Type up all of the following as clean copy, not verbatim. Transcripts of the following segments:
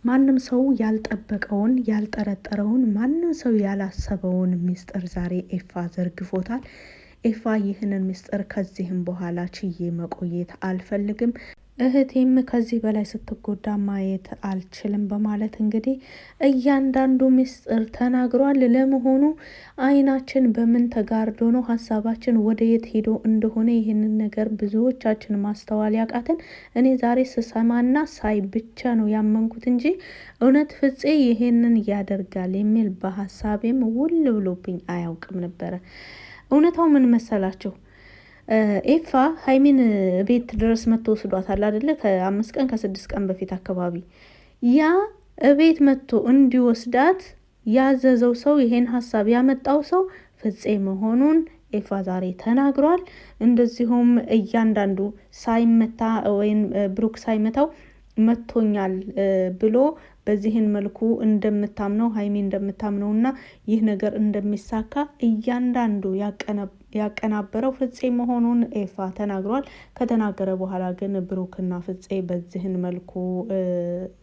ማንም ሰው ያልጠበቀውን ያልጠረጠረውን ማንም ሰው ያላሰበውን ሚስጥር ዛሬ ኤፋ ዘርግፎታል። ኤፋ ይህንን ሚስጥር ከዚህም በኋላ ችዬ መቆየት አልፈልግም፣ እህቴም ከዚህ በላይ ስትጎዳ ማየት አልችልም በማለት እንግዲህ እያንዳንዱ ሚስጥር ተናግሯል። ለመሆኑ አይናችን በምን ተጋርዶ ነው? ሀሳባችን ወደ የት ሄዶ እንደሆነ ይህንን ነገር ብዙዎቻችን ማስተዋል ያቃትን እኔ ዛሬ ስሰማና ሳይ ብቻ ነው ያመንኩት እንጂ እውነት ፍፄ ይሄንን ያደርጋል የሚል በሀሳቤም ውል ብሎብኝ አያውቅም ነበረ። እውነታው ምን መሰላችሁ? ኤፋ ሀይሚን ቤት ድረስ መጥቶ ወስዷታል አይደለ? ከ5 ቀን ከ6 ቀን በፊት አካባቢ ያ ቤት መጥቶ እንዲወስዳት ያዘዘው ሰው ይሄን ሀሳብ ያመጣው ሰው ፍፄ መሆኑን ኤፋ ዛሬ ተናግሯል። እንደዚሁም እያንዳንዱ ሳይመታ ወይም ብሩክ ሳይመታው መቶኛል ብሎ በዚህን መልኩ እንደምታምነው ሀይሚ እንደምታምነው እና ይህ ነገር እንደሚሳካ እያንዳንዱ ያቀናበረው ፍፄ መሆኑን ኤፋ ተናግሯል። ከተናገረ በኋላ ግን ብሩክና ፍፄ በዚህን መልኩ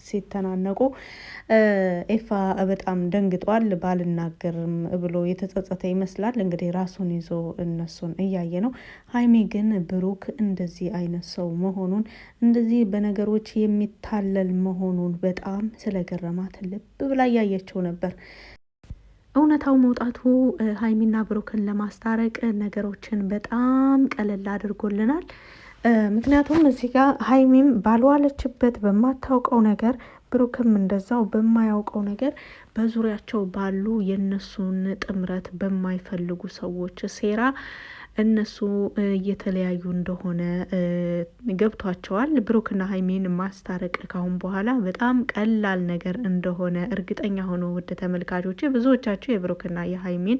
ሲተናነቁ ኤፋ በጣም ደንግጧል። ባልናገርም ብሎ የተጸጸተ ይመስላል። እንግዲህ ራሱን ይዞ እነሱን እያየ ነው። ሀይሚ ግን ብሩክ እንደዚህ አይነት ሰው መሆኑን እንደዚህ በነገሮች የሚታለል መሆኑን በጣም ስለገረማት ልብ ብላ እያየችው ነበር። እውነታው መውጣቱ ሀይሚና ብሩክን ለማስታረቅ ነገሮችን በጣም ቀለል አድርጎልናል። ምክንያቱም እዚህ ጋር ሀይሚም ባልዋለችበት በማታውቀው ነገር ብሩክም እንደዛው በማያውቀው ነገር በዙሪያቸው ባሉ የነሱን ጥምረት በማይፈልጉ ሰዎች ሴራ እነሱ እየተለያዩ እንደሆነ ገብቷቸዋል። ብሩክና ሀይሚን ማስታረቅ ካሁን በኋላ በጣም ቀላል ነገር እንደሆነ እርግጠኛ ሆኖ ውድ ተመልካቾች ብዙዎቻችሁ የብሩክና የሀይሚን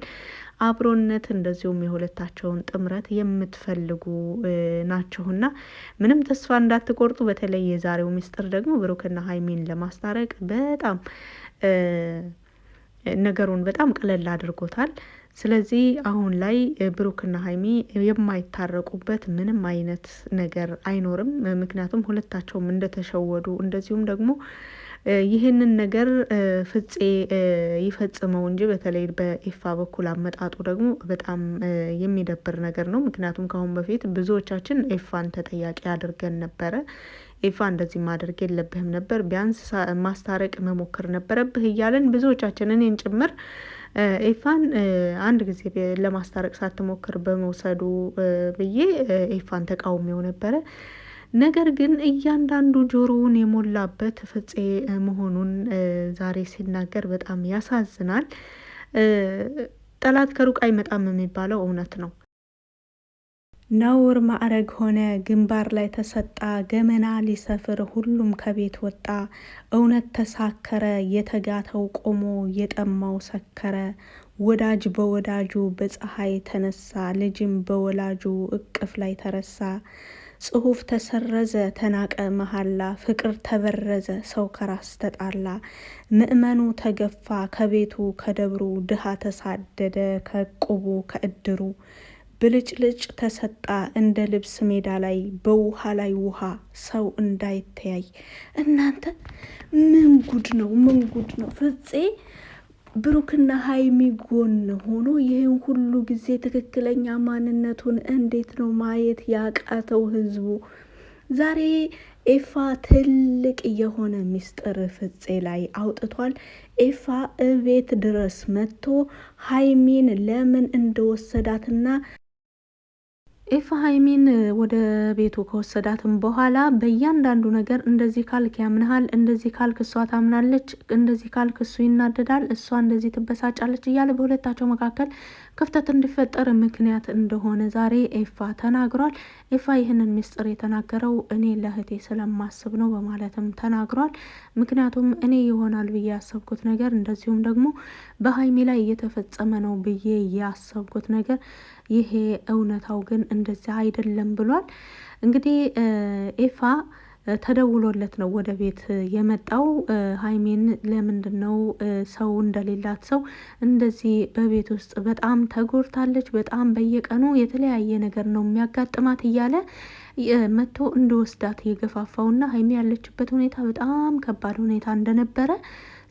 አብሮነት እንደዚሁም የሁለታቸውን ጥምረት የምትፈልጉ ናችሁና ምንም ተስፋ እንዳትቆርጡ። በተለይ የዛሬው ሚስጥር ደግሞ ብሩክና ሀይሚን ለማስታረቅ በጣም ነገሩን በጣም ቀለል አድርጎታል። ስለዚህ አሁን ላይ ብሩክና ሀይሚ የማይታረቁበት ምንም አይነት ነገር አይኖርም። ምክንያቱም ሁለታቸውም እንደተሸወዱ እንደዚሁም ደግሞ ይህንን ነገር ፍፄ ይፈጽመው እንጂ በተለይ በኤፋ በኩል አመጣጡ ደግሞ በጣም የሚደብር ነገር ነው። ምክንያቱም ከአሁን በፊት ብዙዎቻችን ኤፋን ተጠያቂ አድርገን ነበረ። ኤፋ እንደዚህ ማድረግ የለብህም ነበር፣ ቢያንስ ማስታረቅ መሞከር ነበረብህ እያለን ብዙዎቻችን እኔን ጭምር ኤፋን አንድ ጊዜ ለማስታረቅ ሳትሞክር በመውሰዱ ብዬ ኤፋን ተቃውሜው ነበረ። ነገር ግን እያንዳንዱ ጆሮውን የሞላበት ፍፄ መሆኑን ዛሬ ሲናገር በጣም ያሳዝናል። ጠላት ከሩቅ አይመጣም የሚባለው እውነት ነው። ነውር ማዕረግ ሆነ ግንባር ላይ ተሰጣ፣ ገመና ሊሰፍር ሁሉም ከቤት ወጣ። እውነት ተሳከረ፣ የተጋተው ቆሞ የጠማው ሰከረ። ወዳጅ በወዳጁ በፀሐይ ተነሳ፣ ልጅም በወላጁ እቅፍ ላይ ተረሳ። ጽሑፍ ተሰረዘ፣ ተናቀ መሐላ፣ ፍቅር ተበረዘ፣ ሰው ከራስ ተጣላ። ምእመኑ ተገፋ ከቤቱ ከደብሩ፣ ድሃ ተሳደደ ከቁቡ ከእድሩ። ብልጭልጭ ተሰጣ እንደ ልብስ ሜዳ ላይ፣ በውሃ ላይ ውሃ ሰው እንዳይተያይ። እናንተ ምን ጉድ ነው? ምን ጉድ ነው? ፍፄ ብሩክና ሀይሚ ጎን ሆኖ ይህን ሁሉ ጊዜ ትክክለኛ ማንነቱን እንዴት ነው ማየት ያቃተው ህዝቡ? ዛሬ ኤፋ ትልቅ የሆነ ሚስጥር ፍፄ ላይ አውጥቷል። ኤፋ እቤት ድረስ መጥቶ ሀይሚን ለምን እንደወሰዳትና ኤፋ ሀይሚን ወደ ቤቱ ከወሰዳትም በኋላ በእያንዳንዱ ነገር እንደዚህ ካልክ ያምንሃል፣ እንደዚህ ካልክ እሷ ታምናለች፣ እንደዚህ ካልክ እሱ ይናደዳል፣ እሷ እንደዚህ ትበሳጫለች እያለ በሁለታቸው መካከል ክፍተት እንዲፈጠር ምክንያት እንደሆነ ዛሬ ኤፋ ተናግሯል። ኤፋ ይህንን ሚስጥር የተናገረው እኔ ለእህቴ ስለማስብ ነው በማለትም ተናግሯል። ምክንያቱም እኔ ይሆናል ብዬ ያሰብኩት ነገር እንደዚሁም ደግሞ በሀይሚ ላይ እየተፈጸመ ነው ብዬ ያሰብኩት ነገር ይሄ እውነታው ግን እንደዚያ አይደለም ብሏል። እንግዲህ ኤፋ ተደውሎለት ነው ወደ ቤት የመጣው። ሀይሜን ለምንድን ነው ሰው እንደሌላት ሰው እንደዚህ በቤት ውስጥ በጣም ተጎድታለች፣ በጣም በየቀኑ የተለያየ ነገር ነው የሚያጋጥማት እያለ መጥቶ እንዲወስዳት የገፋፋውና ሀይሜ ያለችበት ሁኔታ በጣም ከባድ ሁኔታ እንደነበረ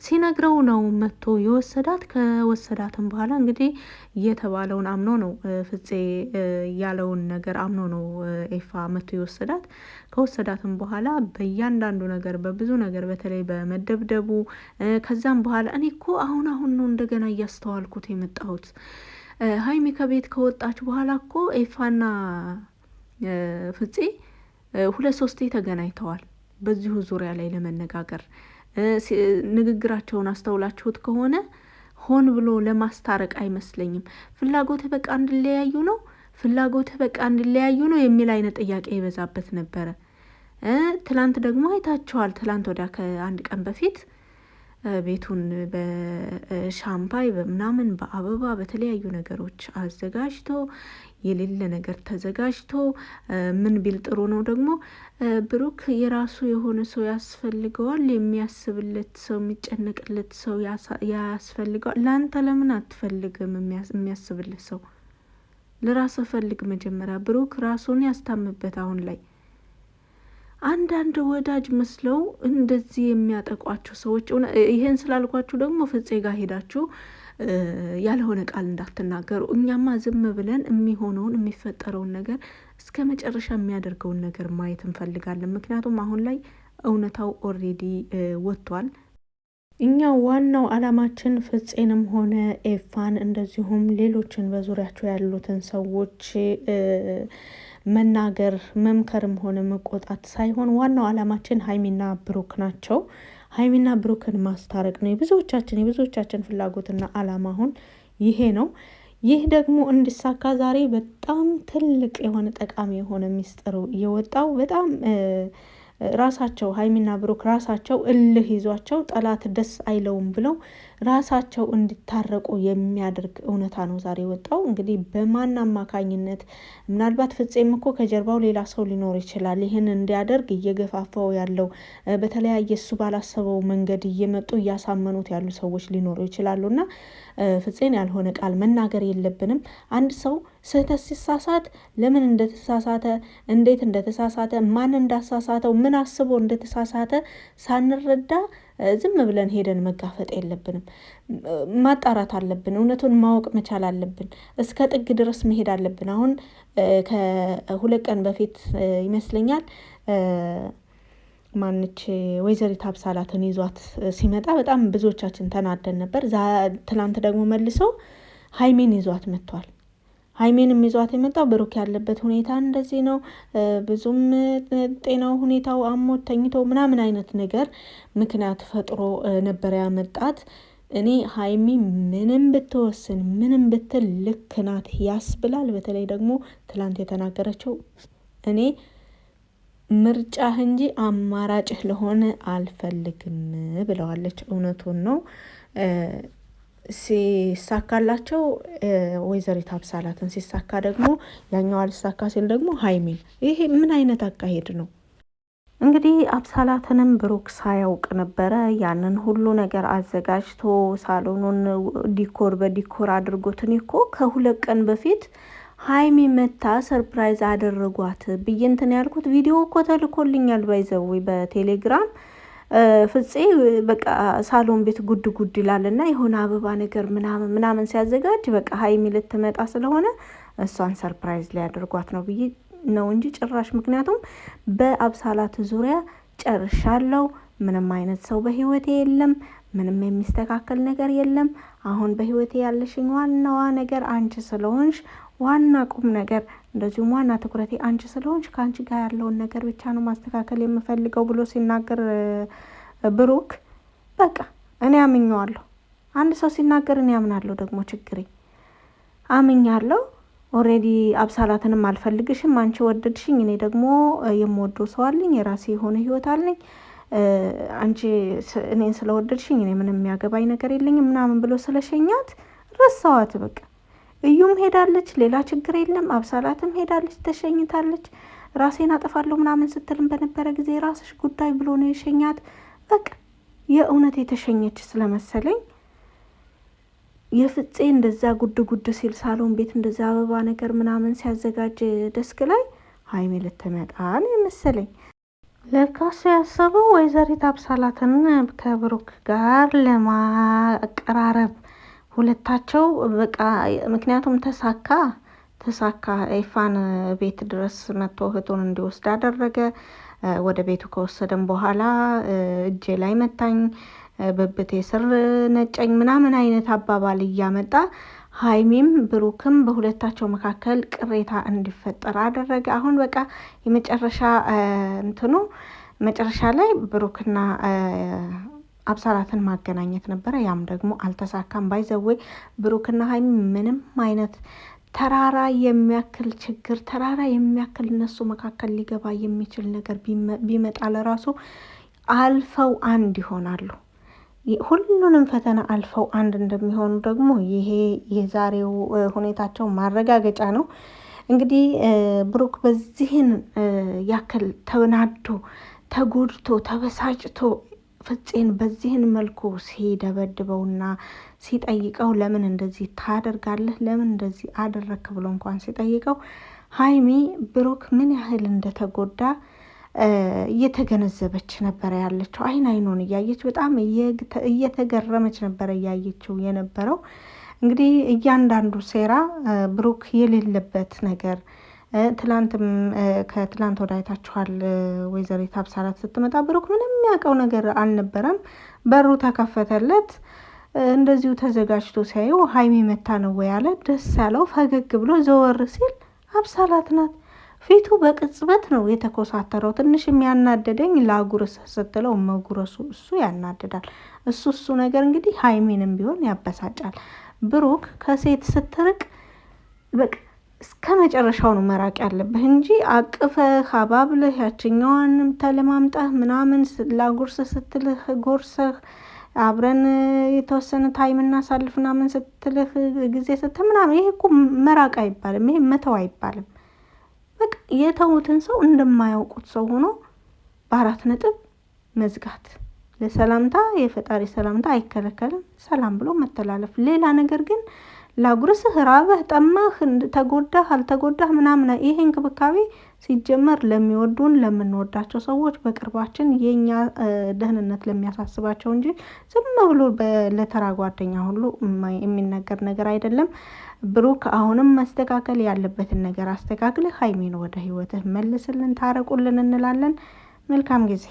ሲነግረው ነው መጥቶ የወሰዳት። ከወሰዳትም በኋላ እንግዲህ የተባለውን አምኖ ነው ፍፄ ያለውን ነገር አምኖ ነው ኤፋ መጥቶ የወሰዳት። ከወሰዳትም በኋላ በእያንዳንዱ ነገር በብዙ ነገር በተለይ በመደብደቡ ከዛም በኋላ እኔ እኮ አሁን ነው እንደገና እያስተዋልኩት የመጣሁት ሀይሚ ከቤት ከወጣች በኋላ እኮ ኤፋና ፍፄ 2-3 ተገናኝተዋል በዚሁ ዙሪያ ላይ ለመነጋገር። ንግግራቸውን አስተውላችሁት ከሆነ ሆን ብሎ ለማስታረቅ አይመስለኝም። ፍላጎትህ በቃ እንድለያዩ ነው፣ ፍላጎትህ በቃ እንድለያዩ ነው የሚል አይነት ጥያቄ ይበዛበት ነበረ። ትላንት ደግሞ አይታችኋል። ትላንት ወዲያ ከአንድ ቀን በፊት ቤቱን በሻምፓይ በምናምን በአበባ በተለያዩ ነገሮች አዘጋጅቶ የሌለ ነገር ተዘጋጅቶ ምን ቢል ጥሩ ነው ደግሞ ብሩክ የራሱ የሆነ ሰው ያስፈልገዋል፣ የሚያስብለት ሰው የሚጨነቅለት ሰው ያስፈልገዋል። ለአንተ ለምን አትፈልግም? የሚያስብለት ሰው ለራስ ፈልግ መጀመሪያ። ብሩክ ራሱን ያስታምበት። አሁን ላይ አንዳንድ ወዳጅ መስለው እንደዚህ የሚያጠቋቸው ሰዎች፣ ይሄን ስላልኳችሁ ደግሞ ፍፄ ጋር ሄዳችሁ ያልሆነ ቃል እንዳትናገሩ። እኛማ ዝም ብለን የሚሆነውን የሚፈጠረውን ነገር እስከ መጨረሻ የሚያደርገውን ነገር ማየት እንፈልጋለን። ምክንያቱም አሁን ላይ እውነታው ኦልሬዲ ወጥቷል። እኛ ዋናው አላማችን ፍፄንም ሆነ ኤፋን እንደዚሁም ሌሎችን በዙሪያቸው ያሉትን ሰዎች መናገር መምከርም ሆነ መቆጣት ሳይሆን ዋናው አላማችን ሀይሚና ብሩክ ናቸው። ሀይሚና ብሩክን ማስታረቅ ነው የብዙዎቻችን ፍላጎትና አላማ አሁን ይሄ ነው። ይህ ደግሞ እንዲሳካ ዛሬ በጣም ትልቅ የሆነ ጠቃሚ የሆነ ሚስጥሩ የወጣው በጣም ራሳቸው ሀይሚና ብሩክ ራሳቸው እልህ ይዟቸው ጠላት ደስ አይለውም ብለው ራሳቸው እንዲታረቁ የሚያደርግ እውነታ ነው ዛሬ ወጣው። እንግዲህ በማን አማካኝነት? ምናልባት ፍፄም እኮ ከጀርባው ሌላ ሰው ሊኖር ይችላል ይህን እንዲያደርግ እየገፋፋው ያለው በተለያየ እሱ ባላሰበው መንገድ እየመጡ እያሳመኑት ያሉ ሰዎች ሊኖሩ ይችላሉና ፍፄን ያልሆነ ቃል መናገር የለብንም። አንድ ሰው ስህተት ሲሳሳት ለምን እንደተሳሳተ፣ እንዴት እንደተሳሳተ፣ ማን እንዳሳሳተው፣ ምን አስቦ እንደተሳሳተ ሳንረዳ ዝም ብለን ሄደን መጋፈጥ የለብንም። ማጣራት አለብን። እውነቱን ማወቅ መቻል አለብን። እስከ ጥግ ድረስ መሄድ አለብን። አሁን ከ2 ቀን በፊት ይመስለኛል ማንች ወይዘሪት አብሳላትን ይዟት ሲመጣ በጣም ብዙዎቻችን ተናደን ነበር። ትናንት ደግሞ መልሶ ሀይሜን ይዟት መጥቷል። ሀይሜንም ይዟት የመጣው ብሩክ ያለበት ሁኔታ እንደዚህ ነው፣ ብዙም ጤናው ሁኔታው አሞት ተኝቶ ምናምን አይነት ነገር ምክንያት ፈጥሮ ነበር ያመጣት። እኔ ሀይሚ ምንም ብትወስን ምንም ብትል ልክ ናት ያስብላል። በተለይ ደግሞ ትላንት የተናገረችው እኔ ምርጫህ እንጂ አማራጭህ ለሆነ አልፈልግም ብለዋለች። እውነቱን ነው። ሲሳካላቸው ወይዘሪት አብሳላትን፣ ሲሳካ ደግሞ ያኛው አልሳካ ሲል ደግሞ ሀይሚን። ይሄ ምን አይነት አካሄድ ነው? እንግዲህ አብሳላትንም ብሩክ ሳያውቅ ነበረ ያንን ሁሉ ነገር አዘጋጅቶ ሳሎኑን ዲኮር በዲኮር አድርጎትን እኮ ከ2 ቀን በፊት ሀይሚ መታ ሰርፕራይዝ አደረጓት ብዬ እንትን ያልኩት ቪዲዮ እኮ ተልኮልኛል ባይዘው በቴሌግራም። ፍፄ በቃ ሳሎን ቤት ጉድ ጉድ ይላልና የሆነ አበባ ነገር ምናምን ሲያዘጋጅ በቃ ሀይሚ ልትመጣ ስለሆነ እሷን ሰርፕራይዝ ሊያደርጓት ነው ብዬ ነው እንጂ ጭራሽ። ምክንያቱም በአብሳላት ዙሪያ ጨርሻለሁ። ምንም አይነት ሰው በህይወቴ የለም። ምንም የሚስተካከል ነገር የለም። አሁን በህይወቴ ያለሽኝ ዋናዋ ነገር አንቺ ስለሆንሽ፣ ዋና ቁም ነገር እንደዚሁም ዋና ትኩረቴ አንቺ ስለሆንሽ ከአንቺ ጋር ያለውን ነገር ብቻ ነው ማስተካከል የምፈልገው ብሎ ሲናገር ብሩክ በቃ እኔ አምኜዋለሁ። አንድ ሰው ሲናገር እኔ አምናለሁ። ደግሞ ችግሬ አምኛለሁ። ኦልሬዲ አብሳላትንም አልፈልግሽም፣ አንቺ ወደድሽኝ፣ እኔ ደግሞ የምወደው ሰው አለኝ፣ የራሴ የሆነ ህይወት አለኝ፣ አንቺ እኔን ስለወደድሽኝ እኔ ምንም የሚያገባኝ ነገር የለኝም ምናምን ብሎ ስለሸኛት ረሳዋት። በቃ እዩም ሄዳለች፣ ሌላ ችግር የለም። አብሳላትም ሄዳለች፣ ተሸኝታለች። ራሴን አጠፋለሁ ምናምን ስትልም በነበረ ጊዜ ራስሽ ጉዳይ ብሎ ነው የሸኛት። በቃ የእውነት የተሸኘች ስለመሰለኝ የፍፄ እንደዛ ጉድ ጉድ ሲል ሳሎን ቤት እንደዛ አበባ ነገር ምናምን ሲያዘጋጅ ደስክ ላይ ሀይሚ ልትመጣ ነው የመሰለኝ። ለካስ ያሰበው ወይዘሪት አብሳላትን ከብሩክ ጋር ለማቀራረብ ሁለታቸው በቃ ምክንያቱም ተሳካ ኤፋን ቤት ድረስ መጥቶ እህቱን እንዲወስድ አደረገ። ወደ ቤቱ ከወሰደን በኋላ እጄ ላይ መታኝ፣ በብቴ ስር ነጨኝ ምናምን አይነት አባባል እያመጣ ሀይሚም ብሩክም በሁለታቸው መካከል ቅሬታ እንዲፈጠር አደረገ። አሁን በቃ የመጨረሻ መጨረሻ ላይ ብሩክና አብሳላትን ማገናኘት ነበረ። ያም ደግሞ አልተሳካም። ባይዘወይ ብሩክና ሀይሚ ምንም አይነት ተራራ የሚያክል ችግር ተራራ የሚያክል እነሱ መካከል ሊገባ የሚችል ነገር ቢመጣ ለራሱ አልፈው አንድ ይሆናሉ። ሁሉንም ፈተና አልፈው አንድ እንደሚሆኑ ደግሞ ይሄ የዛሬው ሁኔታቸው ማረጋገጫ ነው። እንግዲህ ብሩክ በዚህን ያክል ተናዶ ተጎድቶ ተበሳጭቶ ፍፄን በዚህን መልኩ ሲደበድበውና ሲጠይቀው ለምን እንደዚህ ታደርጋለህ፣ ለምን እንደዚህ አደረክ ብሎ እንኳን ሲጠይቀው ሀይሚ ብሩክ ምን ያህል እንደተጎዳ እየተገነዘበች ነበረ ያለችው። አይኑን እያየች በጣም እየተገረመች ነበረ እያየችው የነበረው። እንግዲህ እያንዳንዱ ሴራ ብሩክ የሌለበት ነገር ከትላንት ወዲያ አይታችኋል። ወይዘሪት አብሳላት ስትመጣ ብሩክ ምንም የሚያውቀው ነገር አልነበረም። በሩ ተከፈተለት። እንደዚሁ ተዘጋጅቶ ሲያየው ሀይሚ መታ ነው ወይ ያለ ደስ ያለው ፈገግ ብሎ ዘወር ሲል አብሳላት ናት። ፊቱ በቅጽበት ነው የተኮሳተረው። ትንሽ የሚያናደደኝ ላጉርስ ስትለው መጉረሱ እሱ ያናድዳል። እሱ ነገር እንግዲህ ሀይሚንም ቢሆን ያበሳጫል። ብሩክ ከሴት ስትርቅ በቃ እስከ መጨረሻው ነው መራቅ ያለብህ እንጂ አቅፈህ አባብለህ ያችኛዋንም ተለማምጠህ ምናምን ላጉርስ ስትልህ ጎርሰህ አብረን የተወሰነ ታይም እናሳልፍ ምናምን ስትልህ ጊዜ ስትል ምናምን ይሄ እኮ መራቅ አይባልም። ይሄ መተው አይባልም። በቃ የተውትን ሰው እንደማያውቁት ሰው ሆኖ በአራት ነጥብ መዝጋት። ለሰላምታ የፈጣሪ ሰላምታ አይከለከልም። ሰላም ብሎ መተላለፍ። ሌላ ነገር ግን ላጉርስህ፣ ራበህ፣ ጠማህ፣ ተጎዳህ፣ አልተጎዳህ ምናምን ይሄ እንክብካቤ ሲጀመር ለሚወዱን ለምንወዳቸው ሰዎች በቅርባችን የኛ ደህንነት ለሚያሳስባቸው እንጂ ዝም ብሎ ለተራ ጓደኛ ሁሉ የሚነገር ነገር አይደለም። ብሩክ አሁንም መስተካከል ያለበትን ነገር አስተካክል። ሀይሚን ወደ ህይወትህ መልስልን፣ ታረቁልን እንላለን። መልካም ጊዜ